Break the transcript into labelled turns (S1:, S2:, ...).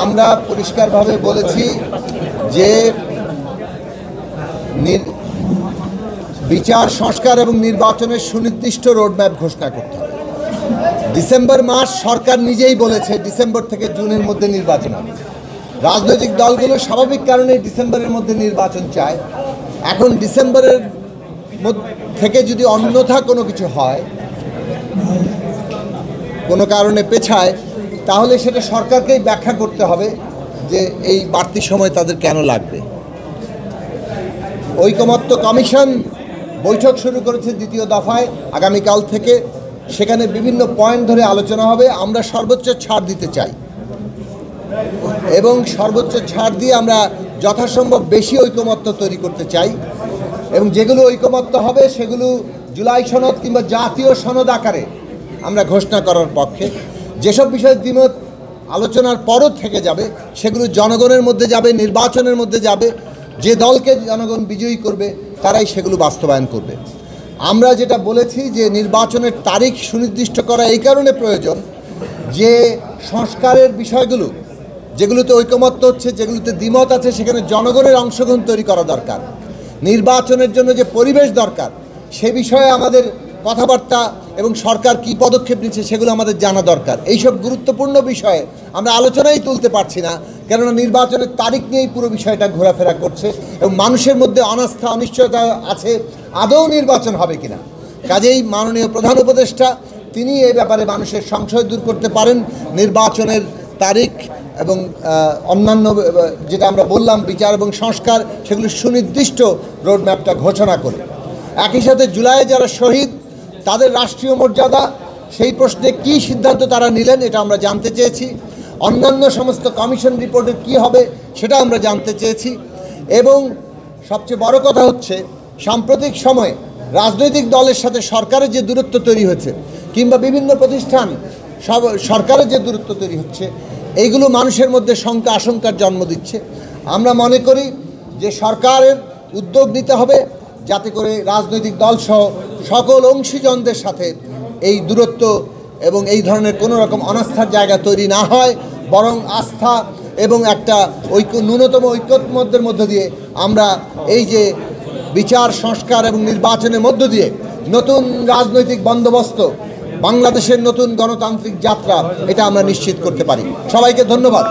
S1: আমরা পরিষ্কারভাবে বলেছি যে বিচার সংস্কার এবং নির্বাচনের সুনির্দিষ্ট রোডম্যাপ ঘোষণা করতে হবে। ডিসেম্বর মাস সরকার নিজেই বলেছে ডিসেম্বর থেকে জুনের মধ্যে নির্বাচন হবে। রাজনৈতিক দলগুলো স্বাভাবিক কারণে ডিসেম্বরের মধ্যে নির্বাচন চায়। এখন ডিসেম্বরের থেকে যদি অন্যথা কোনো কিছু হয়, কোনো কারণে পেছায়, তাহলে সেটা সরকারকেই ব্যাখ্যা করতে হবে যে এই বাড়তি সময় তাদের কেন লাগবে। ঐকমত্য কমিশন বৈঠক শুরু করেছে দ্বিতীয় দফায় আগামীকাল থেকে। সেখানে বিভিন্ন পয়েন্ট ধরে আলোচনা হবে। আমরা সর্বোচ্চ ছাড় দিতে চাই এবং সর্বোচ্চ ছাড় দিয়ে আমরা যথাসম্ভব বেশি ঐকমত্য তৈরি করতে চাই এবং যেগুলো ঐকমত্য হবে সেগুলো জুলাই সনদ কিংবা জাতীয় সনদ আকারে আমরা ঘোষণা করার পক্ষে। যেসব বিষয়ে দ্বিমত আলোচনার পরও থেকে যাবে সেগুলো জনগণের মধ্যে যাবে, নির্বাচনের মধ্যে যাবে। যে দলকে জনগণ বিজয়ী করবে তারাই সেগুলো বাস্তবায়ন করবে। আমরা যেটা বলেছি যে নির্বাচনের তারিখ সুনির্দিষ্ট করা এই কারণে প্রয়োজন যে সংস্কারের বিষয়গুলো যেগুলোতে ঐকমত্য হচ্ছে, যেগুলোতে দ্বিমত আছে, সেখানে জনগণের অংশগ্রহণ তৈরি করা দরকার। নির্বাচনের জন্য যে পরিবেশ দরকার সে বিষয়ে আমাদের কথাবার্তা এবং সরকার কী পদক্ষেপ নিচ্ছে সেগুলো আমাদের জানা দরকার। এইসব গুরুত্বপূর্ণ বিষয়ে আমরা আলোচনাই তুলতে পারছি না, কেননা নির্বাচনের তারিখ নিয়েই পুরো বিষয়টা ঘোরাফেরা করছে এবং মানুষের মধ্যে অনাস্থা অনিশ্চয়তা আছে আদৌ নির্বাচন হবে কিনা। কাজেই মাননীয় প্রধান উপদেষ্টা তিনি এই ব্যাপারে মানুষের সংশয় দূর করতে পারেন। নির্বাচনের তারিখ এবং অন্যান্য যেটা আমরা বললাম বিচার এবং সংস্কার, সেগুলো সুনির্দিষ্ট রোডম্যাপটা ঘোষণা করে। একই সাথে জুলাইয়ে যারা শহীদ তাদের রাষ্ট্রীয় মর্যাদা, সেই প্রশ্নে কী সিদ্ধান্ত তারা নিলেন এটা আমরা জানতে চেয়েছি। অন্যান্য সমস্ত কমিশন রিপোর্টের কী হবে সেটা আমরা জানতে চেয়েছি। এবং সবচেয়ে বড় কথা হচ্ছে সাম্প্রতিক সময়ে রাজনৈতিক দলের সাথে সরকারের যে দূরত্ব তৈরি হয়েছে কিংবা বিভিন্ন প্রতিষ্ঠান সরকারের যে দূরত্ব তৈরি হচ্ছে, এইগুলো মানুষের মধ্যে শঙ্কা আশঙ্কার জন্ম দিচ্ছে। আমরা মনে করি যে সরকারের উদ্যোগ নিতে হবে যাতে করে রাজনৈতিক দলসহ সকল অংশীজনদের সাথে এই দূরত্ব এবং এই ধরনের কোনো রকম অনাস্থার জায়গা তৈরি না হয়, বরং আস্থা এবং একটা ন্যূনতম ঐক্যমত্যের মধ্য দিয়ে আমরা এই যে বিচার সংস্কার এবং নির্বাচনের মধ্য দিয়ে নতুন রাজনৈতিক বন্দোবস্ত, বাংলাদেশের নতুন গণতান্ত্রিক যাত্রা, এটা আমরা নিশ্চিত করতে পারি। সবাইকে ধন্যবাদ।